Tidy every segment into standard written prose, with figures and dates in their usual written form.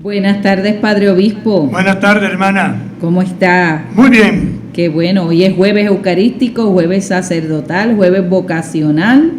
Buenas tardes, Padre Obispo. Buenas tardes, hermana. ¿Cómo está? Muy bien. Qué bueno, hoy es jueves eucarístico, jueves sacerdotal, jueves vocacional,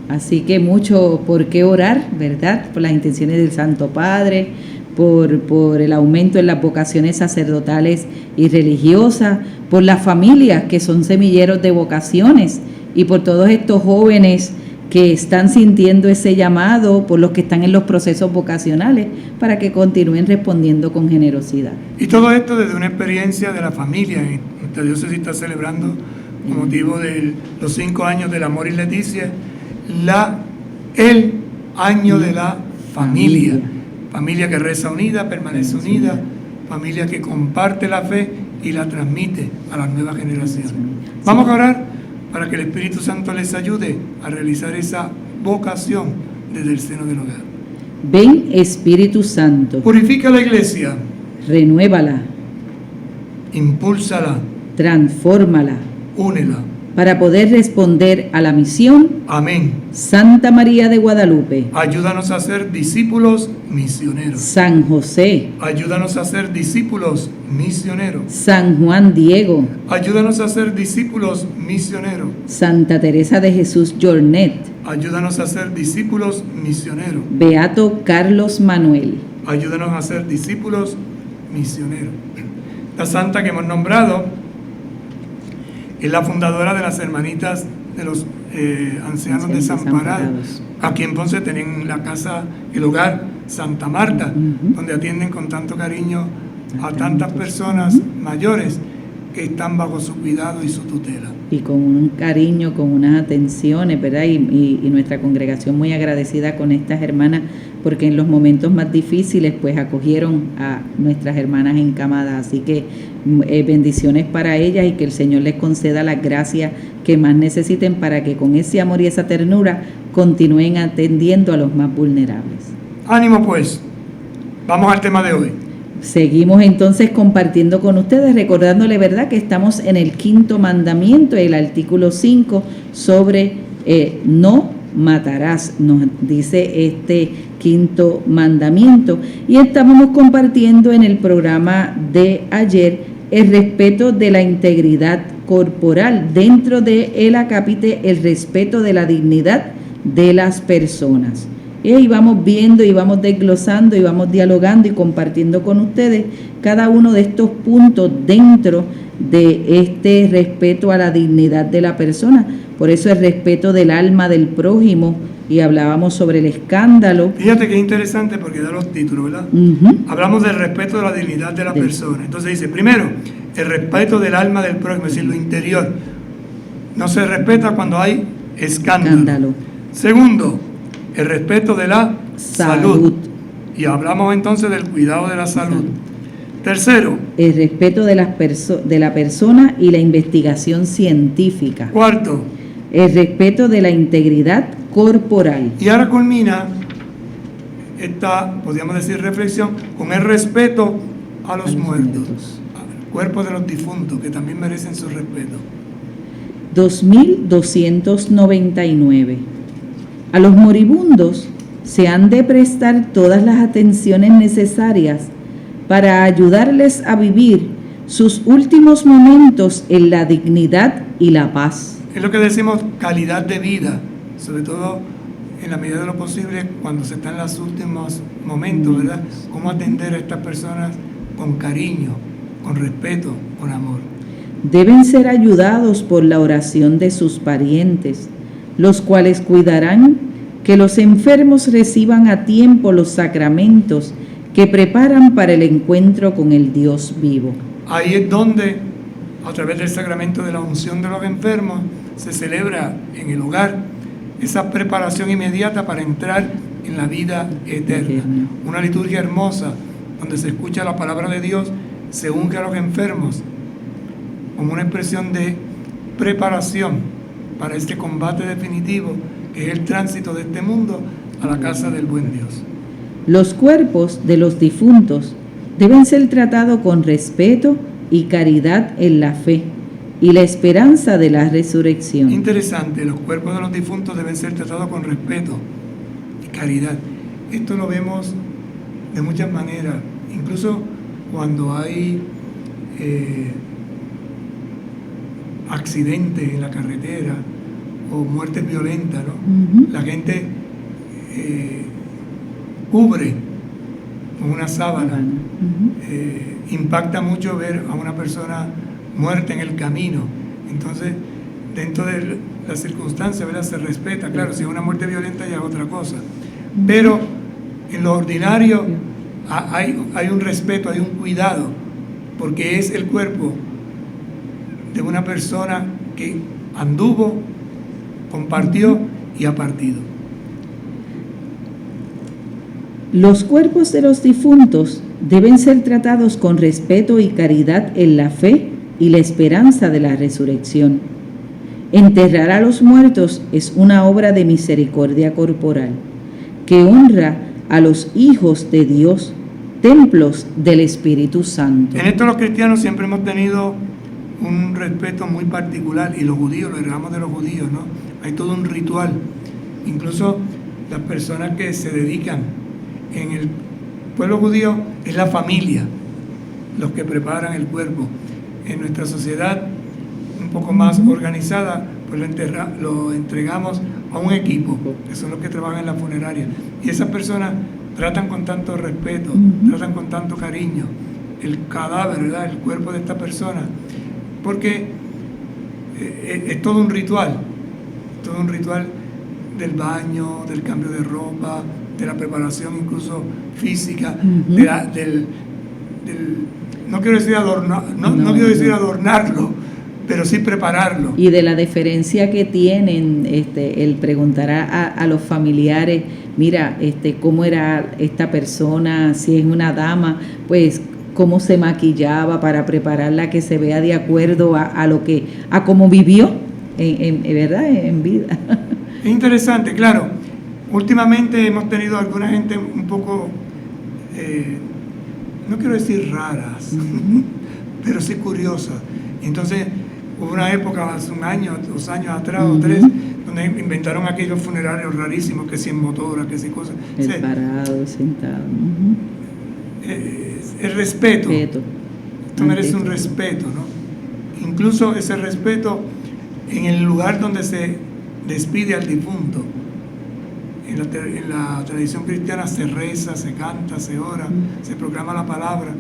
así que mucho por qué orar, ¿verdad? Por las intenciones del Santo Padre, por el aumento en las vocaciones sacerdotales y religiosas, por las familias que son semilleros de vocaciones y por todos estos jóvenes que están sintiendo ese llamado, por los que están en los procesos vocacionales, para que continúen respondiendo con generosidad. Y todo esto desde una experiencia de la familia. Nuestra diócesis está celebrando, con motivo de los 5 años del Amor y Leticia, el año de la familia. Familia que reza unida, permanece unida, familia que comparte la fe y la transmite a las nuevas generaciones. Vamos a orar para que el Espíritu Santo les ayude a realizar esa vocación desde el seno del hogar. Ven, Espíritu Santo. Purifica la iglesia. Renuévala. Impúlsala. Transfórmala. Únela. Para poder responder a la misión. Amén. Santa María de Guadalupe. Ayúdanos a ser discípulos misioneros. San José. Ayúdanos a ser discípulos misioneros. San Juan Diego. Ayúdanos a ser discípulos misioneros. Santa Teresa de Jesús Jornet. Ayúdanos a ser discípulos misioneros. Beato Carlos Manuel. Ayúdanos a ser discípulos misioneros. La santa que hemos nombrado es la fundadora de las hermanitas de los ancianos desamparados. Aquí en Ponce tienen la casa, el hogar Santa Marta, donde atienden con tanto cariño a tantas personas mayores que están bajo su cuidado y su tutela. Y con un cariño, con unas atenciones, ¿verdad? Y nuestra congregación muy agradecida con estas hermanas, porque en los momentos más difíciles pues acogieron a nuestras hermanas encamadas. Así que bendiciones para ellas y que el Señor les conceda las gracias que más necesiten para que con ese amor y esa ternura continúen atendiendo a los más vulnerables. Ánimo pues, vamos al tema de hoy. Seguimos entonces compartiendo con ustedes, recordándole, ¿verdad?, que estamos en el 5º mandamiento, el artículo 5, sobre no matarás, nos dice este 5º mandamiento. Y estábamos compartiendo en el programa de ayer el respeto de la integridad corporal, dentro de el acápite, el respeto de la dignidad de las personas. Y vamos viendo y vamos desglosando y vamos dialogando y compartiendo con ustedes cada uno de estos puntos dentro de este respeto a la dignidad de la persona. Por eso el respeto del alma del prójimo, y hablábamos sobre el escándalo. Fíjate que interesante porque da los títulos, ¿verdad? Hablamos del respeto de la dignidad de la persona. Entonces dice, primero, el respeto del alma del prójimo, es decir, lo interior. No se respeta cuando hay escándalo. Segundo, el respeto de la salud. Y hablamos entonces del cuidado de la salud. Tercero, el respeto de la persona y la investigación científica. Cuarto, el respeto de la integridad corporal. Y ahora culmina esta, podríamos decir, reflexión con el respeto a los muertos, al cuerpo de los difuntos, que también merecen su respeto. 2299. A los moribundos se han de prestar todas las atenciones necesarias para ayudarles a vivir sus últimos momentos en la dignidad y la paz. Es lo que decimos calidad de vida, sobre todo en la medida de lo posible cuando se está en los últimos momentos, ¿verdad? Cómo atender a estas personas con cariño, con respeto, con amor. Deben ser ayudados por la oración de sus parientes, los cuales cuidarán que los enfermos reciban a tiempo los sacramentos que preparan para el encuentro con el Dios vivo. Ahí es donde, a través del sacramento de la unción de los enfermos, se celebra en el hogar esa preparación inmediata para entrar en la vida eterna. Una liturgia hermosa, donde se escucha la palabra de Dios, se unge a los enfermos, como una expresión de preparación para este combate definitivo, que es el tránsito de este mundo a la casa del buen Dios. Los cuerpos de los difuntos deben ser tratados con respeto y caridad en la fe y la esperanza de la resurrección. Interesante, los cuerpos de los difuntos deben ser tratados con respeto y caridad. Esto lo vemos de muchas maneras, incluso cuando hay accidentes en la carretera o muertes violentas, ¿no? La gente cubre con una sábana. Impacta mucho ver a una persona muerta en el camino. Entonces, dentro de las circunstancias, ¿verdad?, se respeta. Claro, si es una muerte violenta ya es otra cosa. Pero en lo ordinario hay un respeto, hay un cuidado, porque es el cuerpo de una persona que anduvo, compartió y ha partido. Los cuerpos de los difuntos deben ser tratados con respeto y caridad en la fe y la esperanza de la resurrección. Enterrar a los muertos es una obra de misericordia corporal que honra a los hijos de Dios, templos del Espíritu Santo. En esto los cristianos siempre hemos tenido un respeto muy particular, y los judíos, lo heredamos de los judíos, ¿no? Hay todo un ritual. Incluso las personas que se dedican en el pueblo judío, es la familia los que preparan el cuerpo. En nuestra sociedad un poco más organizada, pues lo entregamos a un equipo, que son los que trabajan en la funeraria, y esas personas tratan con tanto respeto, tratan con tanto cariño el cadáver, ¿verdad?, el cuerpo de esta persona, porque es todo un ritual del baño, del cambio de ropa, de la preparación incluso física, no quiero decir adornarlo, pero sí prepararlo. Y de la deferencia que tienen, el preguntar a los familiares, mira, cómo era esta persona, si es una dama, pues cómo se maquillaba para prepararla, que se vea de acuerdo a cómo vivió, ¿verdad?, en vida. Es interesante, claro. Últimamente hemos tenido alguna gente un poco, no quiero decir raras, pero sí curiosas. Entonces, hubo una época, hace un año, 2 años atrás o 3, donde inventaron aquellos funerarios rarísimos, que si en motora, que si cosas. Parado, sentado. El respeto. Esto merece un respeto, ¿no? Incluso ese respeto en el lugar donde se despide al difunto. En la tradición cristiana se reza, se canta, se ora, se proclama la palabra.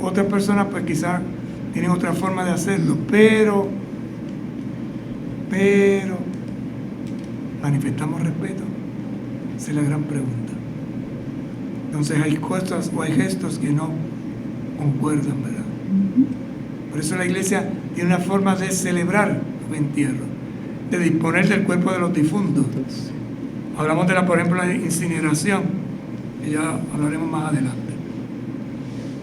Otras personas pues quizás tienen otra forma de hacerlo, pero ¿manifestamos respeto? Esa es la gran pregunta. Entonces hay cosas o hay gestos que no concuerdan, ¿verdad? Por eso la iglesia tiene una forma de celebrar los entierros, de disponer del cuerpo de los difuntos. Hablamos por ejemplo, la incineración, que ya hablaremos más adelante.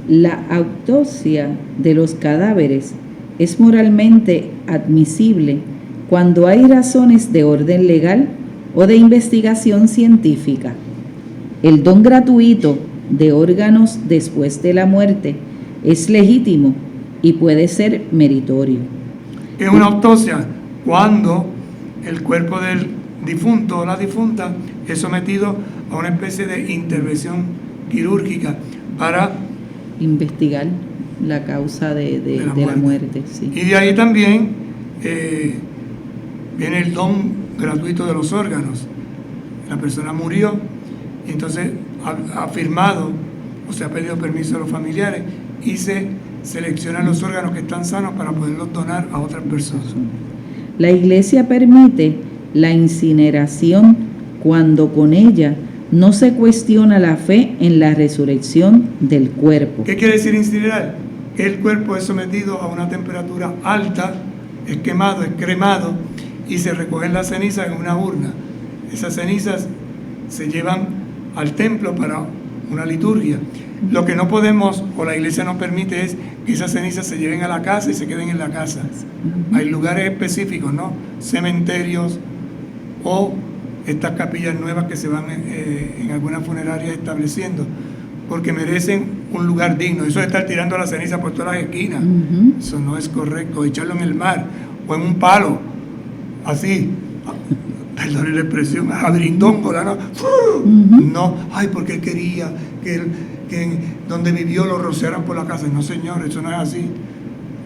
La autopsia de los cadáveres es moralmente admisible cuando hay razones de orden legal o de investigación científica. El don gratuito de órganos después de la muerte es legítimo y puede ser meritorio. Es una autopsia cuando el cuerpo del difunto o la difunta es sometido a una especie de intervención quirúrgica para investigar la causa de la muerte. Sí. Y de ahí también viene el don gratuito de los órganos. La persona murió y entonces ha firmado o se ha pedido permiso a los familiares y se seleccionan los órganos que están sanos para poderlos donar a otras personas. La Iglesia permite la incineración cuando con ella no se cuestiona la fe en la resurrección del cuerpo. ¿Qué quiere decir incinerar? El cuerpo es sometido a una temperatura alta, es quemado, es cremado y se recogen las cenizas en una urna. Esas cenizas se llevan al templo para una liturgia. Lo que no podemos, o la iglesia no permite, es que esas cenizas se lleven a la casa y se queden en la casa. Hay lugares específicos, ¿no? Cementerios o estas capillas nuevas que se van en algunas funerarias estableciendo, porque merecen un lugar digno. Eso de estar tirando la ceniza por todas las esquinas, eso no es correcto. Echarlo en el mar o en un palo, así. perdone la expresión, a brindongo, ¿no? No, ay, porque él quería que donde vivió lo rociaran por la casa. No, señor, eso no es así.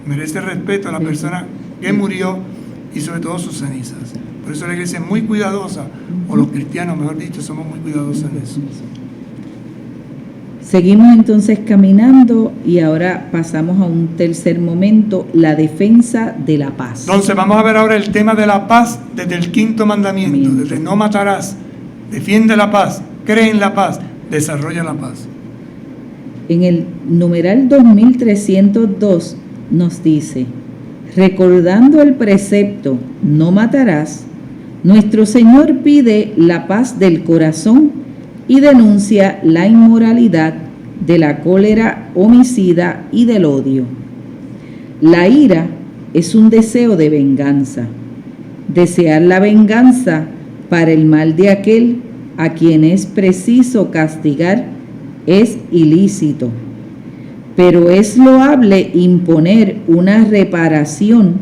Merece respeto a la persona que murió y sobre todo sus cenizas. Por eso la iglesia es muy cuidadosa, o los cristianos, mejor dicho, somos muy cuidadosos en eso. Seguimos entonces caminando y ahora pasamos a un tercer momento, la defensa de la paz. Entonces vamos a ver ahora el tema de la paz desde el quinto mandamiento, desde no matarás, defiende la paz, cree en la paz, desarrolla la paz. En el numeral 2302 nos dice, recordando el precepto no matarás, nuestro Señor pide la paz del corazón y denuncia la inmoralidad de la cólera homicida y del odio. La ira es un deseo de venganza. Desear la venganza para el mal de aquel a quien es preciso castigar es ilícito, pero es loable imponer una reparación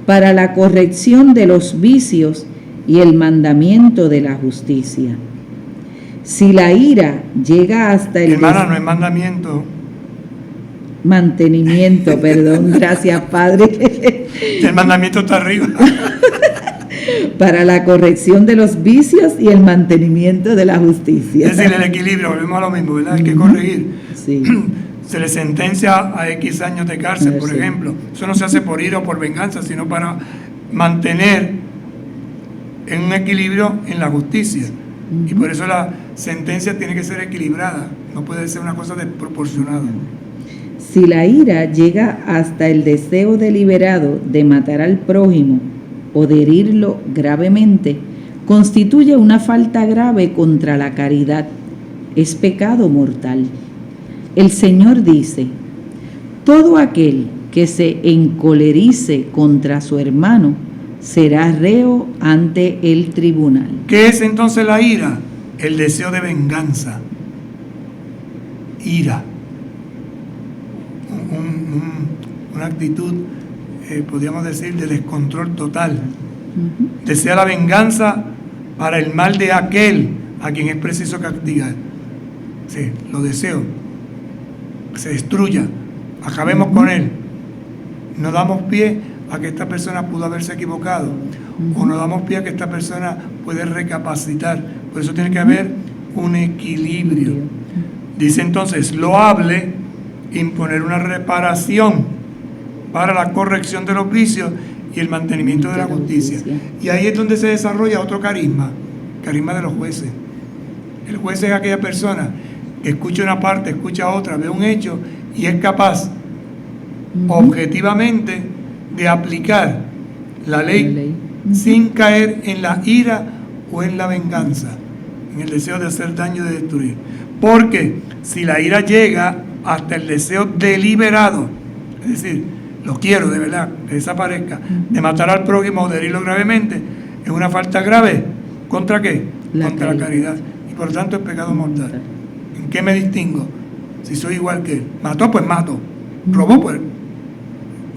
para la corrección de los vicios y el mandamiento de la justicia. Si la ira llega hasta el... Hermana, no es mandamiento. Mantenimiento, perdón, gracias Padre. El mandamiento está arriba. Para la corrección de los vicios y el mantenimiento de la justicia. Es decir, el equilibrio, volvemos a lo mismo, ¿verdad? Hay que corregir. Sí. Se le sentencia a X años de cárcel, por ejemplo. Eso no se hace por ira o por venganza, sino para mantener en un equilibrio en la justicia. Y por eso la sentencia tiene que ser equilibrada, no puede ser una cosa desproporcionada. Si la ira llega hasta el deseo deliberado de matar al prójimo o de herirlo gravemente, constituye una falta grave contra la caridad, es pecado mortal. El Señor dice, todo aquel que se encolerice contra su hermano será reo ante el tribunal. ¿Qué es entonces la ira? El deseo de venganza. Ira. Una actitud, podríamos decir, de descontrol total. Desea la venganza para el mal de aquel a quien es preciso castigar. Sí, lo deseo. Que se destruya. Acabemos con él. No damos pie a que esta persona pudo haberse equivocado, o no damos pie a que esta persona puede recapacitar. Por eso tiene que haber un equilibrio. Dice entonces, loable imponer una reparación para la corrección de los vicios y el mantenimiento de la justicia. Y ahí es donde se desarrolla otro carisma de los jueces. El juez es aquella persona que escucha una parte, escucha otra, ve un hecho y es capaz objetivamente de aplicar la ley sin caer en la ira o en la venganza, en el deseo de hacer daño y de destruir. Porque si la ira llega hasta el deseo deliberado, es decir, lo quiero de verdad, que desaparezca, de matar al prójimo o de herirlo gravemente, es una falta grave. ¿Contra qué? Contra la caridad. Y por tanto es pecado mortal. ¿En qué me distingo? Si soy igual que él. Mató, pues mato. Robó, pues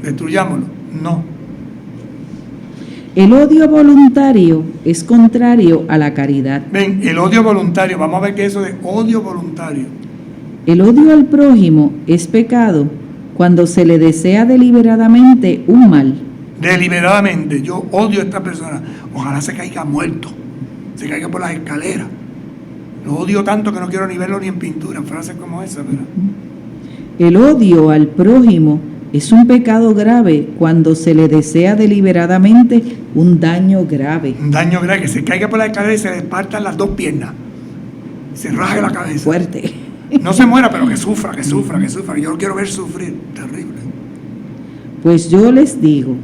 destruyámoslo. No. El odio voluntario es contrario a la caridad. Ven, el odio voluntario, vamos a ver qué es eso de odio voluntario. El odio al prójimo es pecado cuando se le desea deliberadamente un mal. Deliberadamente, yo odio a esta persona, ojalá se caiga muerto, se caiga por las escaleras. Lo odio tanto que no quiero ni verlo ni en pintura, frases como esa, ¿verdad? El odio al prójimo es un pecado grave cuando se le desea deliberadamente un daño grave. Un daño grave, que se caiga por la escalera y se le partan las dos piernas. Se raje la cabeza. Fuerte. No se muera, pero que sufra, que sufra, que sufra. Yo lo quiero ver sufrir. Terrible. Pues yo les digo,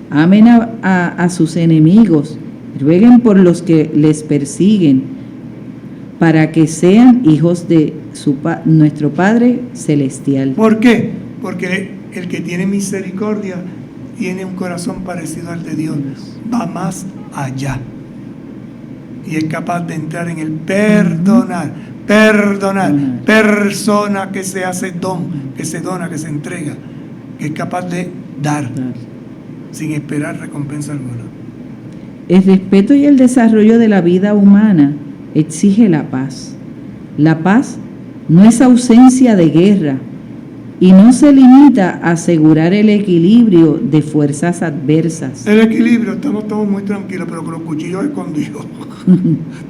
amen a sus enemigos, rueguen por los que les persiguen, para que sean hijos de nuestro Padre Celestial. ¿Por qué? Porque el que tiene misericordia tiene un corazón parecido al de Dios, va más allá y es capaz de entrar en el perdonar, persona que se hace don, que se dona, que se entrega, que es capaz de dar sin esperar recompensa alguna. El respeto y el desarrollo de la vida humana exige la paz. La paz no es ausencia de guerra y no se limita a asegurar el equilibrio de fuerzas adversas. El equilibrio, estamos todos muy tranquilos, pero con los cuchillos escondidos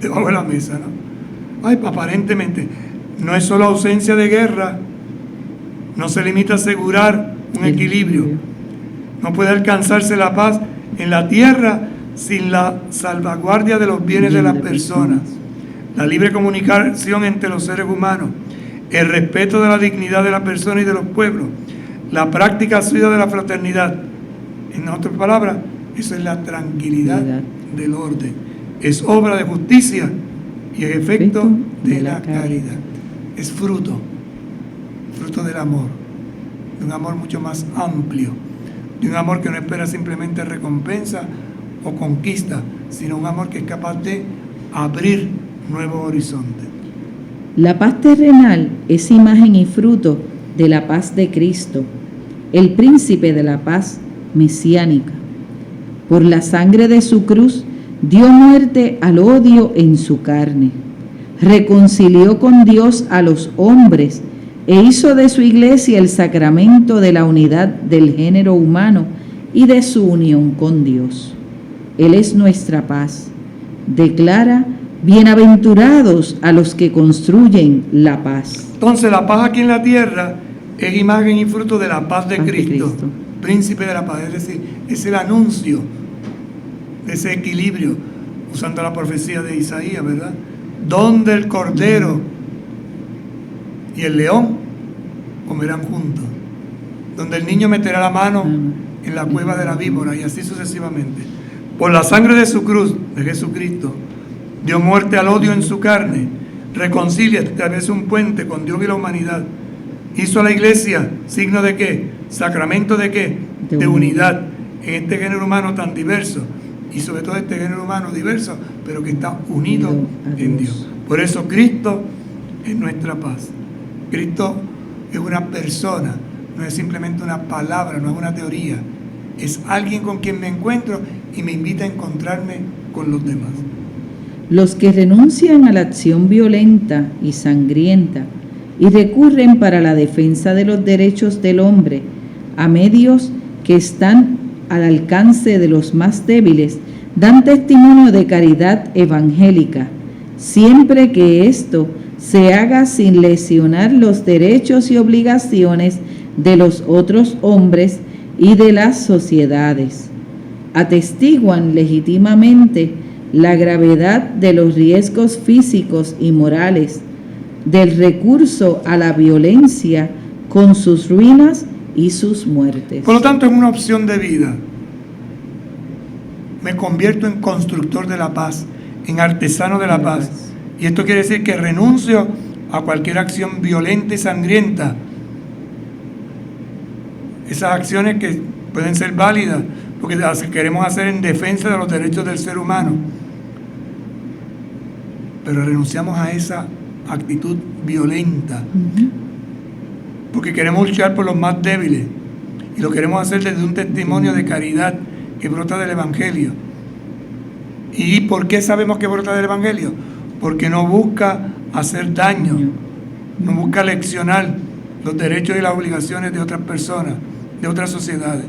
debajo de la mesa, ¿no? Ay, aparentemente, no es solo ausencia de guerra, no se limita a asegurar un equilibrio. No puede alcanzarse la paz en la tierra sin la salvaguardia de los bienes de las personas, la libre comunicación entre los seres humanos, el respeto de la dignidad de la persona y de los pueblos, la práctica suya de la fraternidad. En otras palabras, eso es la tranquilidad del orden. Es obra de justicia y es efecto de la caridad. Es fruto del amor, de un amor mucho más amplio, de un amor que no espera simplemente recompensa o conquista, sino un amor que es capaz de abrir nuevos horizontes. La paz terrenal es imagen y fruto de la paz de Cristo, el príncipe de la paz mesiánica. Por la sangre de su cruz dio muerte al odio en su carne, reconcilió con Dios a los hombres e hizo de su iglesia el sacramento de la unidad del género humano y de su unión con Dios. Él es nuestra paz. Declara: bienaventurados a los que construyen la paz. Entonces la paz aquí en la tierra es imagen y fruto de la paz de Cristo, príncipe de la paz. Es decir, es el anuncio de ese equilibrio, usando la profecía de Isaías, ¿verdad? Donde el cordero y el león comerán juntos, donde el niño meterá la mano en la cueva de la víbora, y así sucesivamente. Por la sangre de su cruz, de Jesucristo, dio muerte al odio en su carne, reconcilia, establece un puente con Dios y la humanidad. Hizo a la iglesia signo de ¿qué? Sacramento de ¿qué? De unidad en este género humano tan diverso, y sobre todo este género humano diverso, pero que está unido en Dios. Por eso Cristo es nuestra paz. Cristo es una persona, no es simplemente una palabra, no es una teoría. Es alguien con quien me encuentro y me invita a encontrarme con los demás. Los que renuncian a la acción violenta y sangrienta y recurren para la defensa de los derechos del hombre a medios que están al alcance de los más débiles, dan testimonio de caridad evangélica, siempre que esto se haga sin lesionar los derechos y obligaciones de los otros hombres y de las sociedades. Atestiguan legítimamente la gravedad de los riesgos físicos y morales, del recurso a la violencia con sus ruinas y sus muertes. Por lo tanto, es una opción de vida. Me convierto en constructor de la paz, en artesano de la paz. Y esto quiere decir que renuncio a cualquier acción violenta y sangrienta. Esas acciones que pueden ser válidas, porque las queremos hacer en defensa de los derechos del ser humano. Pero renunciamos a esa actitud violenta, porque queremos luchar por los más débiles, y lo queremos hacer desde un testimonio de caridad que brota del Evangelio. ¿Y por qué sabemos que brota del Evangelio? Porque no busca hacer daño, no busca leccionar los derechos y las obligaciones de otras personas, de otras sociedades.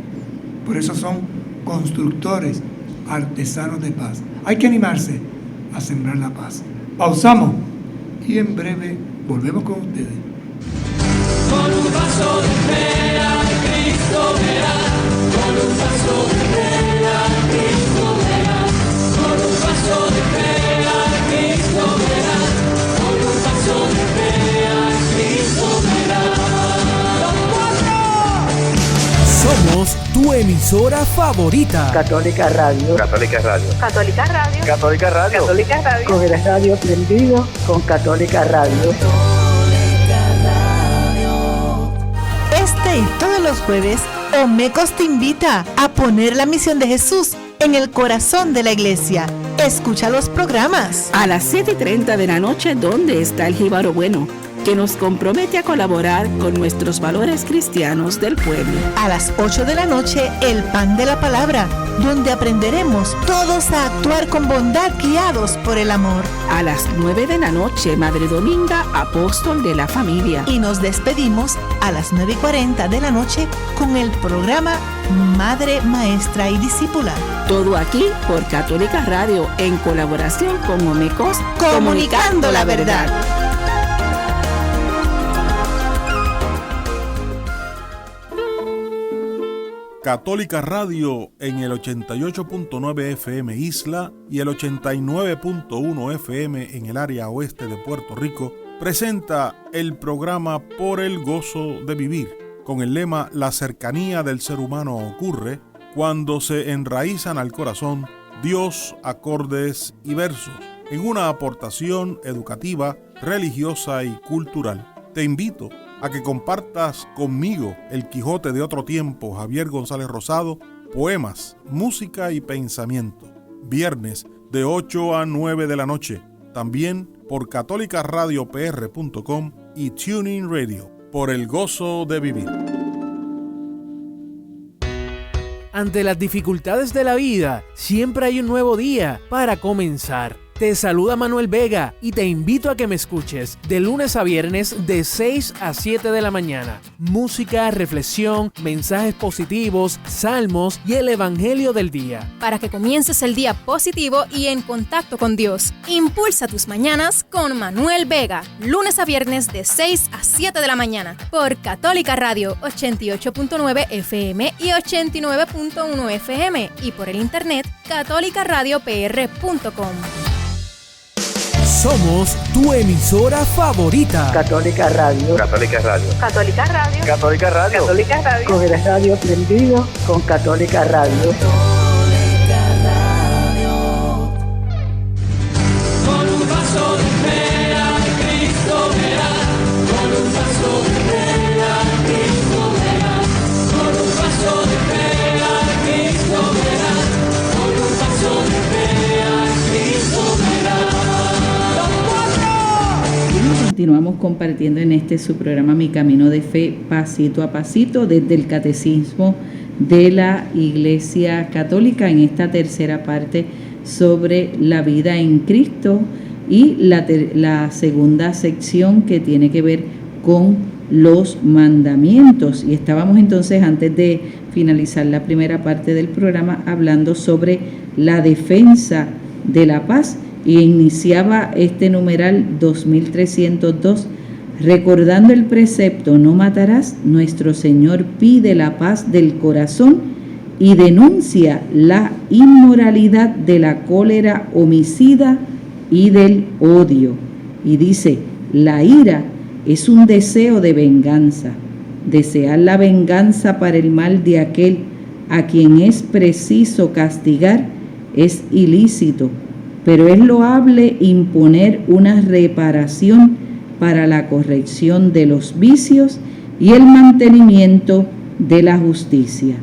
Por eso son constructores, artesanos de paz. Hay que animarse a sembrar la paz. Pausamos y en breve volvemos con ustedes. Con un paso de fe a Cristo verás, con un paso de fe a Cristo verás, con un paso de fe a Cristo verás, con un paso de fe a Cristo verás. Somos tu emisora favorita. Católica Radio. Católica Radio. Católica Radio. Católica Radio. Católica Radio. Con el radio prendido con Católica Radio. Este y todos los jueves, Omecos te invita a poner la misión de Jesús en el corazón de la iglesia. Escucha los programas. A las 7:30 de la noche, ¿dónde está el jíbaro bueno? que nos compromete a colaborar con nuestros valores cristianos del pueblo. A las 8 de la noche, el Pan de la Palabra, donde aprenderemos todos a actuar con bondad guiados por el amor. A las 9 de la noche, Madre Dominga, apóstol de la familia. Y nos despedimos a las 9:40 de la noche con el programa Madre, Maestra y Discípula. Todo aquí por Católica Radio, en colaboración con Omecos, comunicando la verdad. Católica Radio en el 88.9 FM Isla y el 89.1 FM en el área oeste de Puerto Rico presenta el programa Por el Gozo de Vivir, con el lema La cercanía del ser humano ocurre cuando se enraizan al corazón Dios, acordes y versos, en una aportación educativa, religiosa y cultural. Te invito a que compartas conmigo El Quijote de otro tiempo, Javier González Rosado, poemas, música y pensamiento. Viernes de 8 a 9 de la noche. También por catolicaradio.pr.com y TuneIn Radio. Por el gozo de vivir. Ante las dificultades de la vida, siempre hay un nuevo día para comenzar. Te saluda Manuel Vega y te invito a que me escuches de lunes a viernes de 6 a 7 de la mañana. Música, reflexión, mensajes positivos, salmos y el evangelio del día. Para que comiences el día positivo y en contacto con Dios. Impulsa tus mañanas con Manuel Vega. Lunes a viernes de 6 a 7 de la mañana. Por Católica Radio 88.9 FM y 89.1 FM. Y por el internet catolicaradiopr.com. Somos tu emisora favorita. Católica Radio. Católica Radio. Católica Radio. Católica Radio. Católica Radio. Con el radio prendido con Católica Radio. Con un vaso de fe a Cristo verás. Con un vaso de fe a Cristo verás. Con un vaso de fe a Cristo verás. Con un vaso de fe a Cristo verás. Continuamos compartiendo en su programa Mi Camino de Fe, pasito a pasito, desde el Catecismo de la Iglesia Católica, en esta tercera parte sobre la vida en Cristo y la segunda sección que tiene que ver con los mandamientos. Y estábamos entonces, antes de finalizar la primera parte del programa, hablando sobre la defensa de la paz. Y iniciaba este numeral 2302, recordando el precepto no matarás. Nuestro Señor pide la paz del corazón y denuncia la inmoralidad de la cólera homicida y del odio. Y dice, la ira es un deseo de venganza. Desear la venganza para el mal de aquel a quien es preciso castigar es ilícito, pero es loable imponer una reparación para la corrección de los vicios y el mantenimiento de la justicia.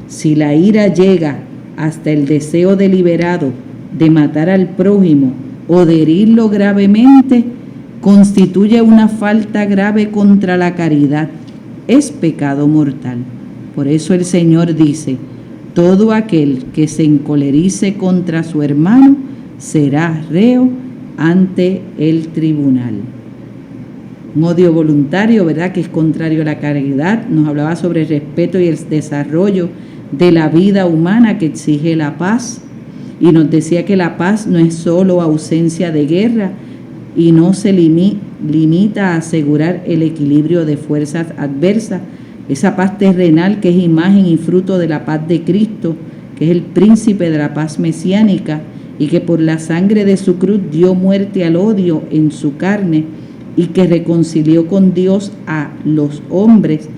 Si la ira llega hasta el deseo deliberado de matar al prójimo o de herirlo gravemente, constituye una falta grave contra la caridad, es pecado mortal. Por eso el Señor dice, todo aquel que se encolerice contra su hermano será reo ante el tribunal. Un odio voluntario, ¿verdad?, que es contrario a la caridad. Nos hablaba sobre el respeto y el desarrollo de la vida humana que exige la paz. Y nos decía que la paz no es solo ausencia de guerra y no se limita a asegurar el equilibrio de fuerzas adversas. Esa paz terrenal que es imagen y fruto de la paz de Cristo, que es el príncipe de la paz mesiánica, y que por la sangre de su cruz dio muerte al odio en su carne y que reconcilió con Dios a los hombres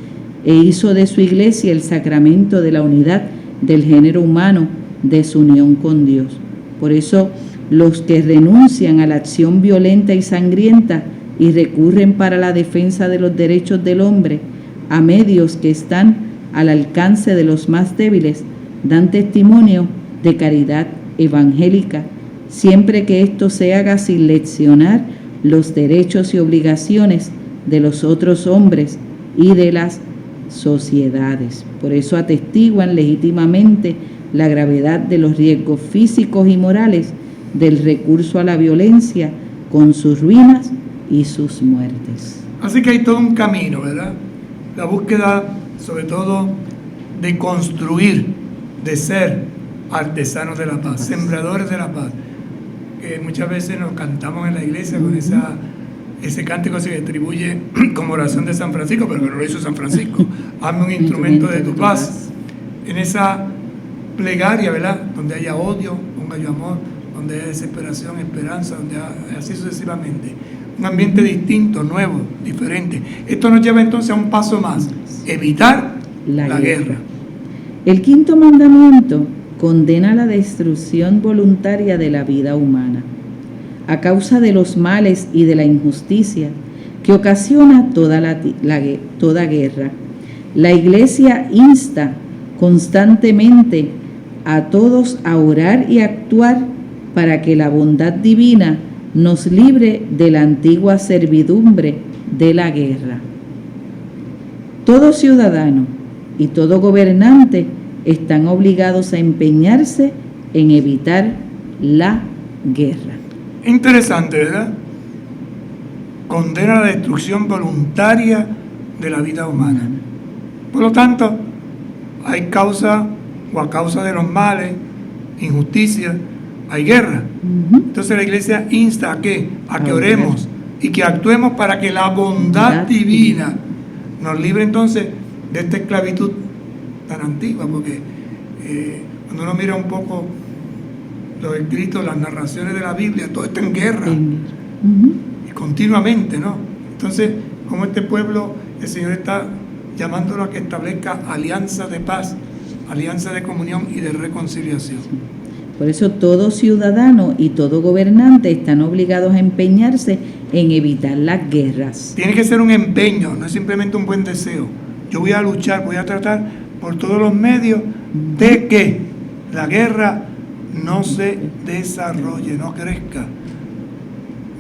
e hizo de su iglesia el sacramento de la unidad del género humano, de su unión con Dios. Por eso los que renuncian a la acción violenta y sangrienta y recurren para la defensa de los derechos del hombre a medios que están al alcance de los más débiles, dan testimonio de caridad evangélica, siempre que esto se haga sin leccionar los derechos y obligaciones de los otros hombres y de las sociedades. Por eso atestiguan legítimamente la gravedad de los riesgos físicos y morales del recurso a la violencia con sus ruinas y sus muertes. Así que hay todo un camino, ¿verdad? La búsqueda, sobre todo, de construir, de ser artesanos de la paz, sembradores de la paz. Que muchas veces nos cantamos en la iglesia con ese cántico se atribuye como oración de San Francisco, pero que no lo hizo San Francisco. Hazme un instrumento de tu paz. En esa plegaria, ¿verdad? Donde haya odio, ponga yo amor, donde haya desesperación, esperanza, donde haya, así sucesivamente. Un ambiente distinto, nuevo, diferente. Esto nos lleva entonces a un paso más: evitar la guerra. El quinto mandamiento condena la destrucción voluntaria de la vida humana a causa de los males y de la injusticia que ocasiona toda guerra. La Iglesia insta constantemente a todos a orar y actuar para que la bondad divina nos libre de la antigua servidumbre de la guerra. Todo ciudadano y todo gobernante están obligados a empeñarse en evitar la guerra. Interesante, ¿verdad? Condena la destrucción voluntaria de la vida humana. Por lo tanto, hay causa o a causa de los males, injusticia, hay guerra. Entonces la Iglesia insta ¿a qué? A que oremos y que actuemos para que la bondad divina nos libre entonces de esta esclavitud tan antigua, porque cuando uno mira un poco los escritos, las narraciones de la Biblia, todo está en guerra y continuamente, ¿no? Entonces, como este pueblo, el Señor está llamándolo a que establezca alianza de paz, alianza de comunión y de reconciliación. Por eso todo ciudadano y todo gobernante están obligados a empeñarse en evitar las guerras. Tiene que ser un empeño, no es simplemente un buen deseo. Yo voy a luchar, voy a tratar por todos los medios de que la guerra no se desarrolle, no crezca.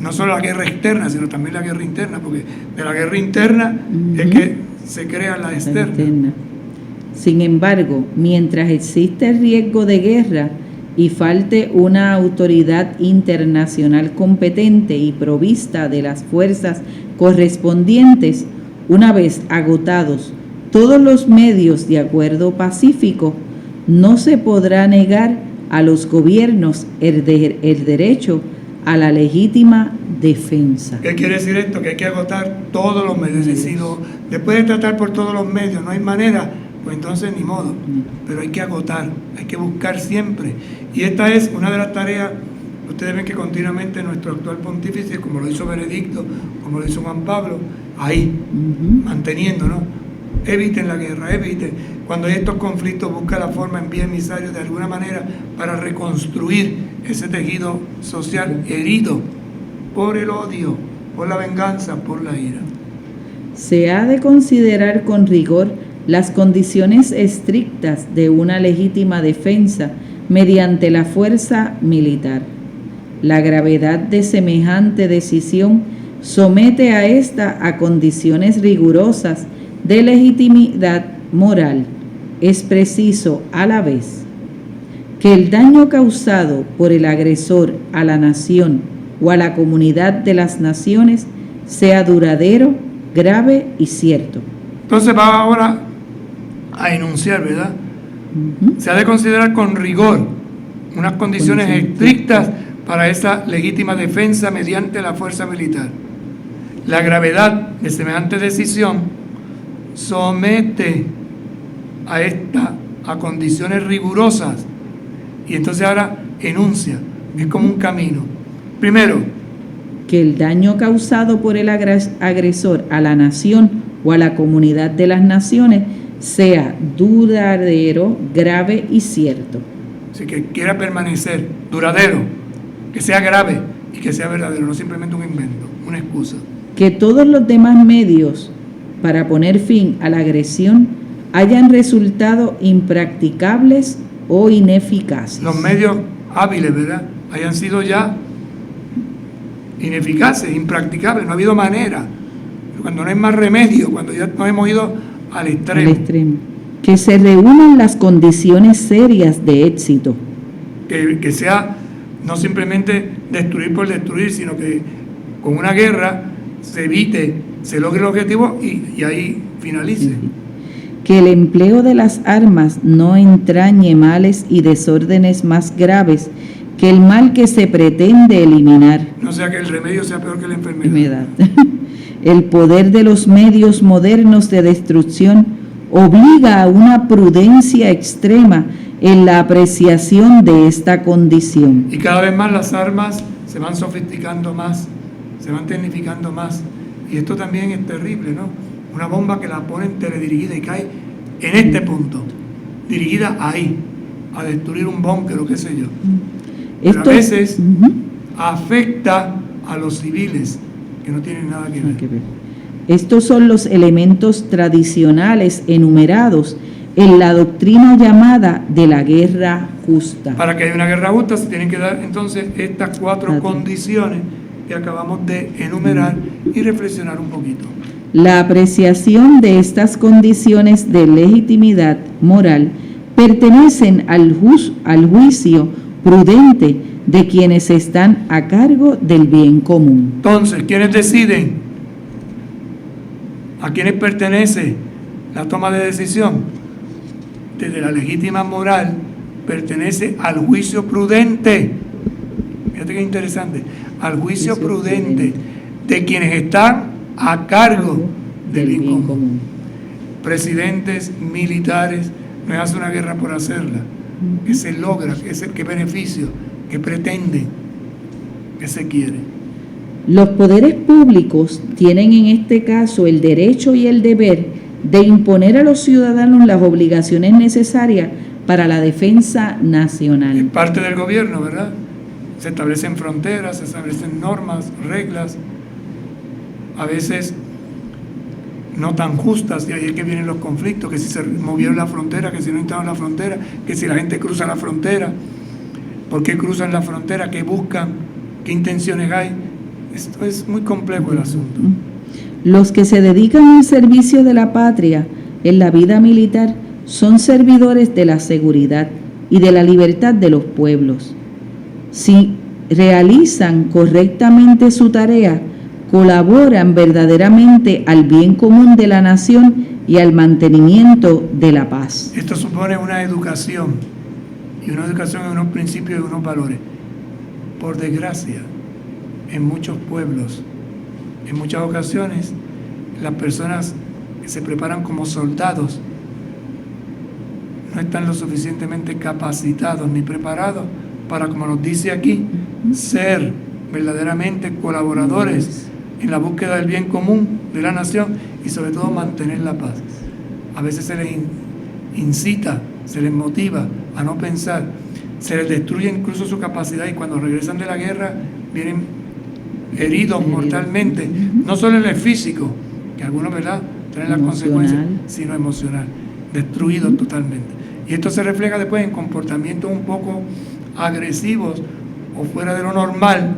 No solo la guerra externa, sino también la guerra interna, porque de la guerra interna es que se crea la externa. Sin embargo, mientras existe riesgo de guerra y falte una autoridad internacional competente y provista de las fuerzas correspondientes, una vez agotados todos los medios de acuerdo pacífico, no se podrá negar a los gobiernos el derecho a la legítima defensa. ¿Qué quiere decir esto? Que hay que agotar todos los medios. Después de tratar por todos los medios, no hay manera, pues entonces ni modo. Pero hay que agotar, hay que buscar siempre. Y esta es una de las tareas. Ustedes ven que continuamente nuestro actual pontífice, como lo hizo Benedicto, como lo hizo Juan Pablo, ahí, manteniendo, ¿no? Eviten la guerra, eviten. Cuando hay estos conflictos, busca la forma, envía emisarios de alguna manera para reconstruir ese tejido social herido por el odio, por la venganza, por la ira. Se ha de considerar con rigor las condiciones estrictas de una legítima defensa mediante la fuerza militar. La gravedad de semejante decisión somete a esta a condiciones rigurosas de legitimidad moral. Es preciso a la vez que el daño causado por el agresor a la nación o a la comunidad de las naciones sea duradero, grave y cierto. Entonces va ahora a enunciar, ¿verdad? Se ha de considerar con rigor unas condiciones estrictas para esa legítima defensa mediante la fuerza militar. La gravedad de semejante decisión somete a esta a condiciones rigurosas, y entonces ahora enuncia, es como un camino. Primero, que el daño causado por el agresor a la nación o a la comunidad de las naciones sea duradero, grave y cierto. Así que quiera permanecer duradero, que sea grave y que sea verdadero, no simplemente un invento, una excusa. Que todos los demás medios para poner fin a la agresión hayan resultado impracticables o ineficaces. Los medios hábiles, ¿verdad?, hayan sido ya ineficaces, impracticables, no ha habido manera. cuando no hay más remedio, cuando ya nos hemos ido al extremo. Que se reúnan las condiciones serias de éxito. Que sea no simplemente destruir por destruir, sino que con una guerra se evite, se logre el objetivo y ahí finalice. Que el empleo de las armas no entrañe males y desórdenes más graves que el mal que se pretende eliminar. No sea que el remedio sea peor que la enfermedad. El poder de los medios modernos de destrucción obliga a una prudencia extrema en la apreciación de esta condición. Y cada vez más las armas se van sofisticando más, se van tecnificando más. Y esto también es terrible, ¿no? Una bomba que la ponen teledirigida y cae en este punto, dirigida ahí, a destruir un búnker o qué sé yo. Pero a veces afecta a los civiles, que no tienen nada que ver. Estos son los elementos tradicionales enumerados en la doctrina llamada de la guerra justa. Para que haya una guerra justa se tienen que dar entonces estas 4 condiciones que acabamos de enumerar y reflexionar un poquito. La apreciación de estas condiciones de legitimidad moral pertenecen al juicio prudente de quienes están a cargo del bien común. Entonces, ¿quiénes deciden? ¿A quiénes pertenece la toma de decisión? Desde la legítima moral pertenece al juicio prudente. Fíjate qué interesante. Al juicio prudente de quienes están a cargo del bien común. Presidentes, militares, no es hacer una guerra por hacerla. Que se logra, qué beneficio, que pretende, que se quiere. Los poderes públicos tienen en este caso el derecho y el deber de imponer a los ciudadanos las obligaciones necesarias para la defensa nacional. Es parte del gobierno, ¿verdad? Se establecen fronteras, se establecen normas, reglas, a veces no tan justas, y ahí es que vienen los conflictos, que si se movieron la frontera, que si no entraron la frontera, que si la gente cruza la frontera, ¿por qué cruzan la frontera? ¿Qué buscan? ¿Qué intenciones hay? Esto es muy complejo el asunto. Los que se dedican al servicio de la patria en la vida militar son servidores de la seguridad y de la libertad de los pueblos. Si realizan correctamente su tarea, colaboran verdaderamente al bien común de la nación y al mantenimiento de la paz. Esto supone una educación, y una educación en unos principios y unos valores. Por desgracia, en muchos pueblos, en muchas ocasiones, las personas que se preparan como soldados no están lo suficientemente capacitados ni preparados para, como nos dice aquí, ser verdaderamente colaboradores en la búsqueda del bien común de la nación y sobre todo mantener la paz. A veces se les incita, se les motiva a no pensar, se les destruye incluso su capacidad y cuando regresan de la guerra vienen heridos mortalmente, no solo en el físico, que algunos, ¿verdad?, traen las consecuencias, sino emocional, destruidos totalmente. Y esto se refleja después en comportamientos un poco agresivos o fuera de lo normal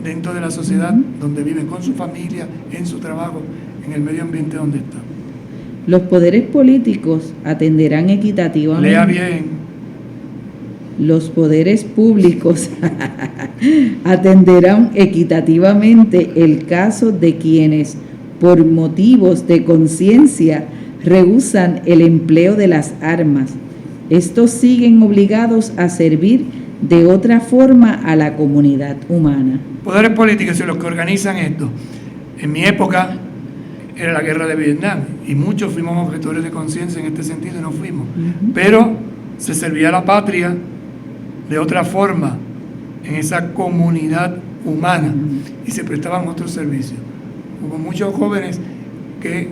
dentro de la sociedad donde viven, con su familia, en su trabajo, en el medio ambiente donde están. Los poderes políticos atenderán equitativamente. Lea bien. Los poderes públicos atenderán equitativamente el caso de quienes, por motivos de conciencia, rehúsan el empleo de las armas. Estos siguen obligados a servir de otra forma a la comunidad humana. Poderes políticos son los que organizan esto. En mi época era la guerra de Vietnam y muchos fuimos objetores de conciencia en este sentido y no fuimos. Pero se servía a la patria de otra forma en esa comunidad humana y se prestaban otros servicios. Hubo muchos jóvenes que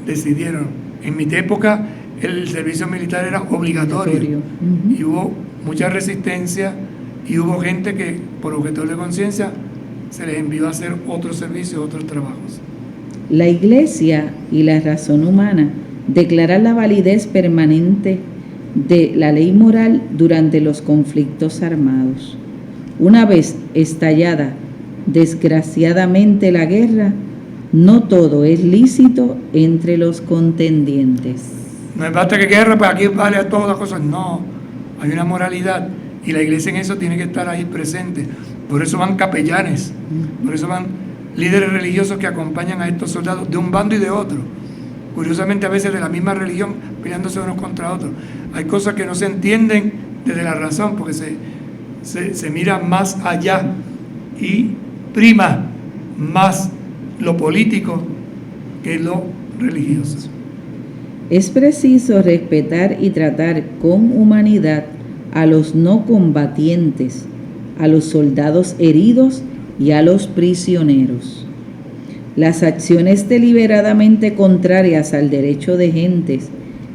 decidieron. En mi época el servicio militar era obligatorio. Y hubo mucha resistencia y hubo gente que por objetor de conciencia se les envió a hacer otros servicios, otros trabajos. La Iglesia y la razón humana declaran la validez permanente de la ley moral durante los conflictos armados. Una vez estallada desgraciadamente la guerra, No todo es lícito entre los contendientes. No es basta que guerra, pues aquí vale a todas las cosas. No, hay una moralidad y la iglesia en eso tiene que estar ahí presente. Por eso van capellanes, por eso van líderes religiosos que acompañan a estos soldados de un bando y de otro. Curiosamente a veces de la misma religión peleándose unos contra otros. Hay cosas que no se entienden desde la razón porque se mira más allá y prima más lo político que lo religioso. Es preciso respetar y tratar con humanidad a los no combatientes, a los soldados heridos y a los prisioneros. Las acciones deliberadamente contrarias al derecho de gentes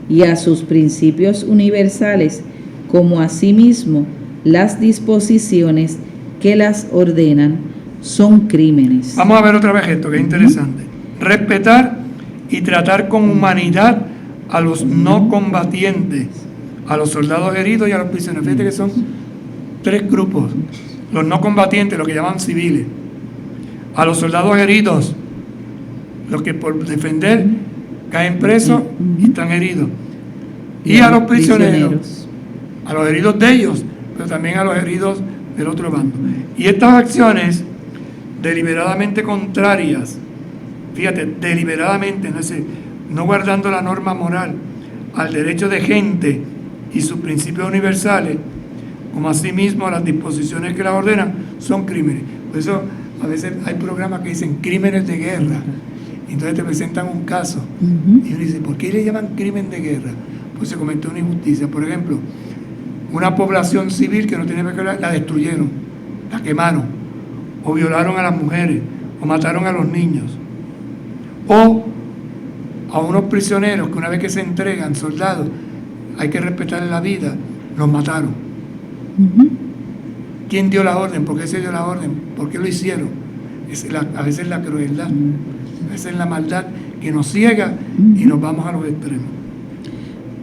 y a sus principios universales, como asimismo las disposiciones que las ordenan, son crímenes. Vamos a ver otra vez esto, que es interesante. Respetar y tratar con humanidad a los no combatientes, a los soldados heridos y a los prisioneros. Fíjate que son 3 grupos. Los no combatientes, los que llaman civiles. A los soldados heridos, los que por defender caen presos y están heridos. Y a los prisioneros. A los heridos de ellos, pero también a los heridos del otro bando. Y estas acciones deliberadamente contrarias, fíjate, deliberadamente, no guardando la norma moral, al derecho de gente y sus principios universales, como asimismo las disposiciones que las ordenan, son crímenes. Por eso a veces hay programas que dicen crímenes de guerra, entonces te presentan un caso, y uno dice, ¿por qué le llaman crimen de guerra? Pues se cometió una injusticia. Por ejemplo, una población civil que no tiene que ver, la destruyeron, la quemaron, o violaron a las mujeres, o mataron a los niños, o a unos prisioneros que una vez que se entregan, soldados, hay que respetarles la vida, los mataron. ¿Quién dio la orden? ¿Por qué se dio la orden? ¿Por qué lo hicieron? A veces la crueldad, a veces la maldad que nos ciega y nos vamos a los extremos.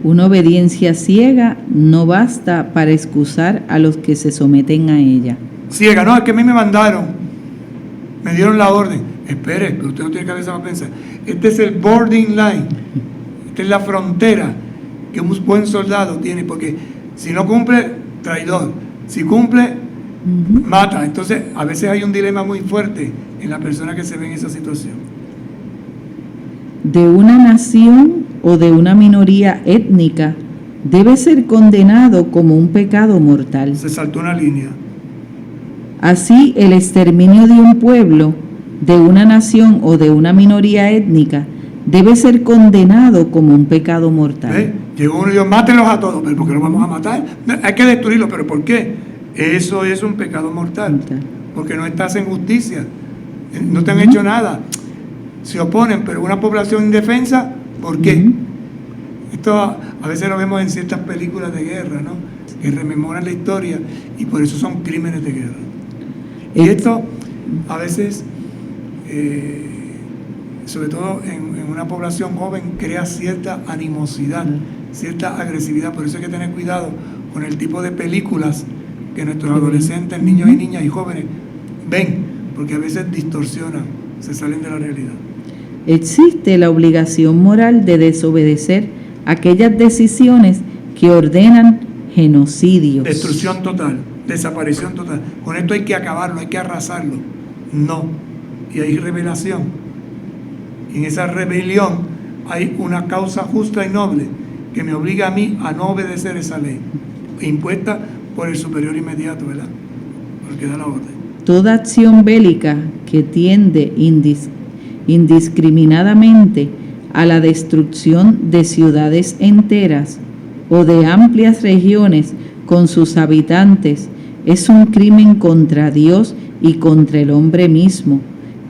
Una obediencia ciega no basta para excusar a los que se someten a ella. Ciega, no, es que a mí me mandaron, me dieron la orden. Espere, pero usted no tiene cabeza para pensar. Este es el boarding line, esta es la frontera que un buen soldado tiene, porque si no cumple, traidor, si cumple, mata. Entonces, a veces hay un dilema muy fuerte en la persona que se ve en esa situación. De una nación o de una minoría étnica debe ser condenado como un pecado mortal. Se saltó una línea. Así, el exterminio de un pueblo, de una nación o de una minoría étnica debe ser condenado como un pecado mortal. Llegó uno y dijo, mátenlos a todos, pero ¿por qué los vamos a matar? Hay que destruirlos, pero ¿por qué? Eso es un pecado mortal, porque no estás en justicia, no te han hecho nada, se oponen, pero una población indefensa, ¿por qué? Esto a veces lo vemos en ciertas películas de guerra, ¿no? Que rememoran la historia y por eso son crímenes de guerra. Y esto a veces, sobre todo en una población joven, crea cierta animosidad, cierta agresividad. Por eso hay que tener cuidado con el tipo de películas que nuestros adolescentes, niños y niñas y jóvenes ven, porque a veces distorsionan, se salen de la realidad. Existe la obligación moral de desobedecer aquellas decisiones que ordenan genocidios. Destrucción total, desaparición total. Con esto hay que acabarlo, hay que arrasarlo. No. Y hay revelación. Y en esa rebelión hay una causa justa y noble que me obliga a mí a no obedecer esa ley, impuesta por el superior inmediato, ¿verdad? Porque da la orden. Toda acción bélica que tiende indiscriminadamente a la destrucción de ciudades enteras o de amplias regiones con sus habitantes es un crimen contra Dios y contra el hombre mismo,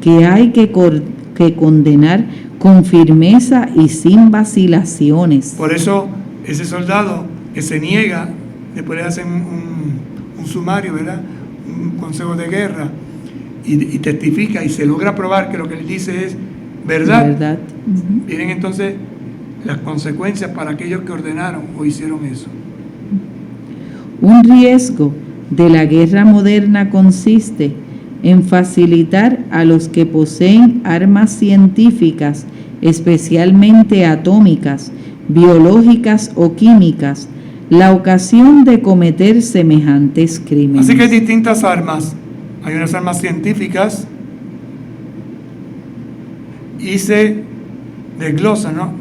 que hay que condenar con firmeza y sin vacilaciones. Por eso ese soldado que se niega, después le hacen un sumario, ¿verdad? Un consejo de guerra y testifica y se logra probar que lo que él dice es verdad. Vienen entonces las consecuencias para aquellos que ordenaron o hicieron eso. Un riesgo de la guerra moderna consiste en facilitar a los que poseen armas científicas, especialmente atómicas, biológicas o químicas, la ocasión de cometer semejantes crímenes. Así que hay distintas armas. Hay unas armas científicas y se desglosan, ¿no?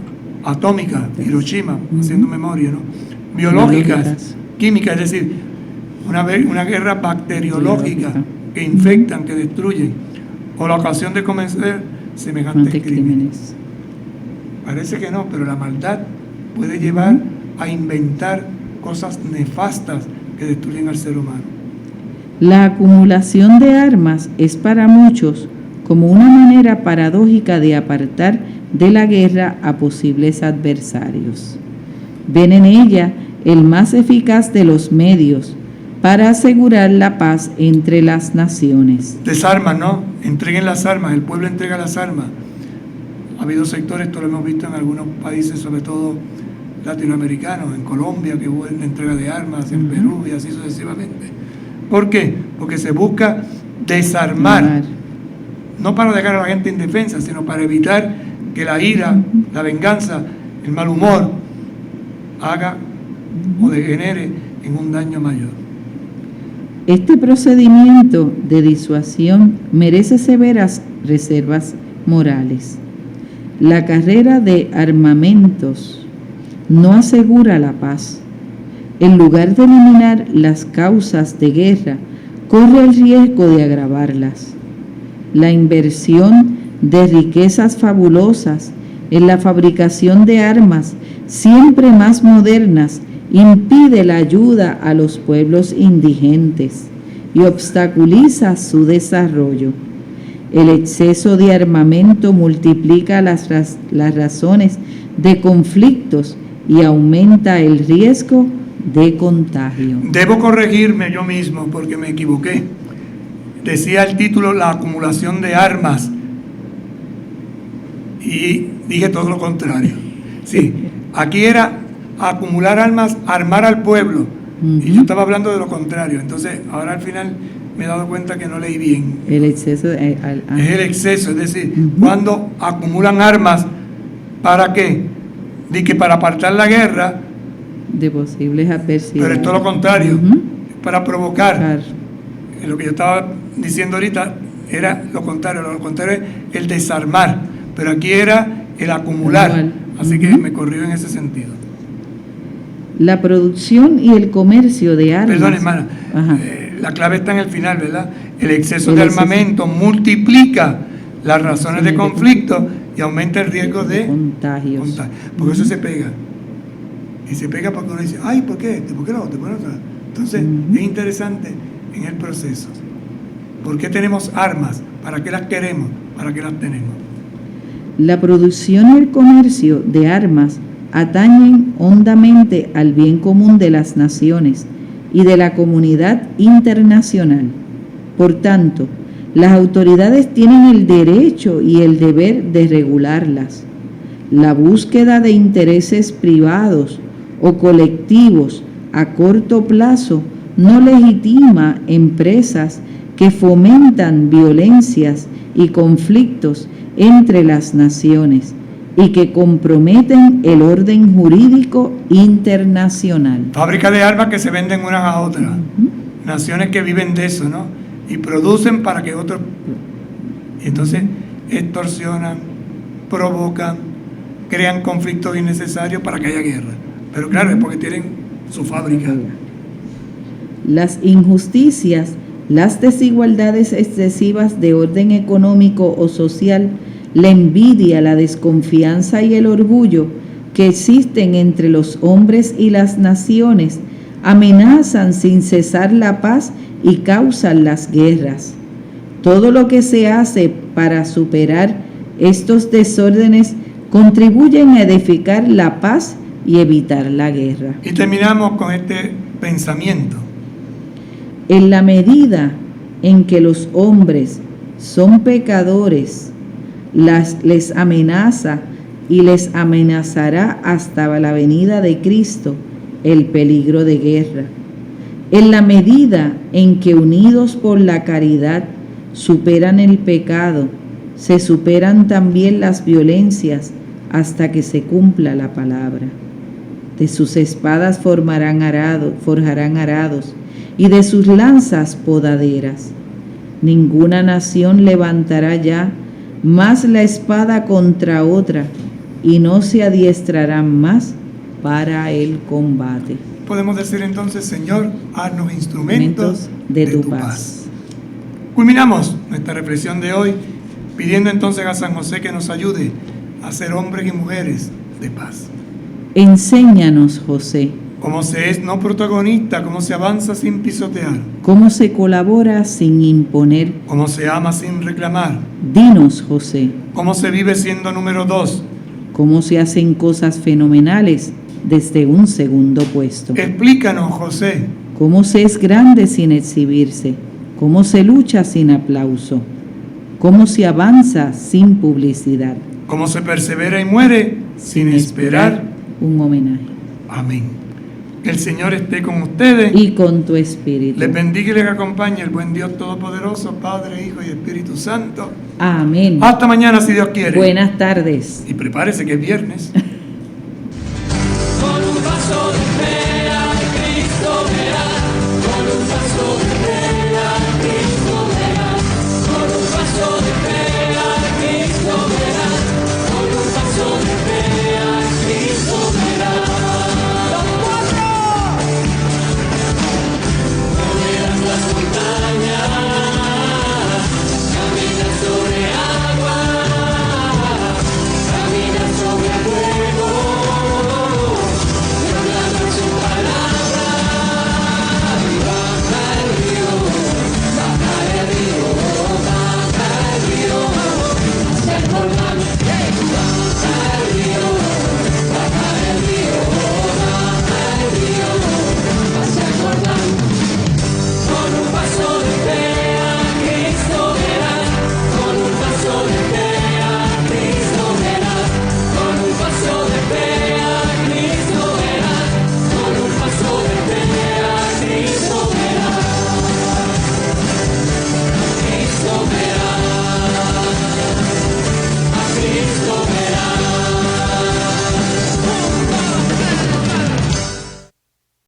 Atómicas, Hiroshima, haciendo memoria, ¿no? Biológicas, químicas, es decir, una guerra bacteriológica que infectan, que destruyen, o la ocasión de cometer semejantes crímenes. Parece que no, pero la maldad puede llevar a inventar cosas nefastas que destruyen al ser humano. La acumulación de armas es para muchos como una manera paradójica de apartar de la guerra a posibles adversarios. Ven en ella el más eficaz de los medios para asegurar la paz entre las naciones. Desarman, ¿no? Entreguen las armas, el pueblo entrega las armas. Ha habido sectores, esto lo hemos visto en algunos países, sobre todo latinoamericanos, en Colombia, que hubo la entrega de armas, en Perú y así sucesivamente. ¿Por qué? Porque se busca desarmar, no para dejar a la gente indefensa, sino para evitar que la ira, la venganza, el mal humor haga o degenere en un daño mayor. Este procedimiento de disuasión merece severas reservas morales. La carrera de armamentos no asegura la paz. En lugar de eliminar las causas de guerra, corre el riesgo de agravarlas. La inversión de riquezas fabulosas en la fabricación de armas, siempre más modernas, impide la ayuda a los pueblos indigentes y obstaculiza su desarrollo. El exceso de armamento multiplica las razones de conflictos y aumenta el riesgo de contagio. Debo corregirme yo mismo porque me equivoqué. Decía el título la acumulación de armas y dije todo lo contrario. Sí, aquí era acumular armas, armar al pueblo, y yo estaba hablando de lo contrario. Entonces ahora al final me he dado cuenta que no leí bien. El exceso es el exceso, es decir, cuando acumulan armas, ¿para qué? De que para apartar la guerra de posibles adversidades. Pero es todo lo contrario, para provocar. Lo que yo estaba diciendo ahorita era lo contrario es el desarmar, pero aquí era el acumular, así que me corrió en ese sentido. La producción y el comercio de armas. Perdón, hermana, la clave está en el final, ¿verdad? El exceso de armamento multiplica las razones de conflicto y aumenta el riesgo de contagios. Porque eso se pega. Y se pega porque uno dice, ay, ¿por qué? ¿Por qué lo otro? Entonces, es interesante en el proceso. ¿Por qué tenemos armas? ¿Para qué las queremos? ¿Para qué las tenemos? La producción y el comercio de armas atañen hondamente al bien común de las naciones y de la comunidad internacional. Por tanto, las autoridades tienen el derecho y el deber de regularlas. La búsqueda de intereses privados o colectivos a corto plazo no legitima empresas que fomentan violencias y conflictos entre las naciones y que comprometen el orden jurídico internacional. Fábricas de armas que se venden unas a otras. Naciones que viven de eso, ¿no? Y producen para que otros... Y entonces extorsionan, provocan, crean conflictos innecesarios para que haya guerra. Pero claro, es porque tienen su fábrica. Las injusticias, las desigualdades excesivas de orden económico o social, la envidia, la desconfianza y el orgullo que existen entre los hombres y las naciones amenazan sin cesar la paz y causan las guerras. Todo lo que se hace para superar estos desórdenes contribuyen a edificar la paz y evitar la guerra. Y terminamos con este pensamiento. En la medida en que los hombres son pecadores, les amenaza y les amenazará hasta la venida de Cristo el peligro de guerra. En la medida en que unidos por la caridad superan el pecado, se superan también las violencias hasta que se cumpla la palabra. De sus espadas forjarán arados y de sus lanzas podaderas. Ninguna nación levantará ya más la espada contra otra y no se adiestrarán más para el combate. Podemos decir entonces, Señor, haznos instrumentos de tu paz. Culminamos nuestra reflexión de hoy pidiendo entonces a San José que nos ayude a ser hombres y mujeres de paz. Enséñanos, José, Cómo se es no protagonista, cómo se avanza sin pisotear, cómo se colabora sin imponer. cómo se ama sin reclamar, Dinos, José, cómo se vive siendo número 2. cómo se hacen cosas fenomenales desde un segundo puesto. Explícanos, José, Cómo se es grande sin exhibirse, cómo se lucha sin aplauso, cómo se avanza sin publicidad, cómo se persevera y muere sin esperar un homenaje. Amén. Que el Señor esté con ustedes. Y con tu espíritu. Les bendiga y les acompañe el buen Dios Todopoderoso, Padre, Hijo y Espíritu Santo. Amén. Hasta mañana, si Dios quiere. Buenas tardes. Y prepárese que es viernes.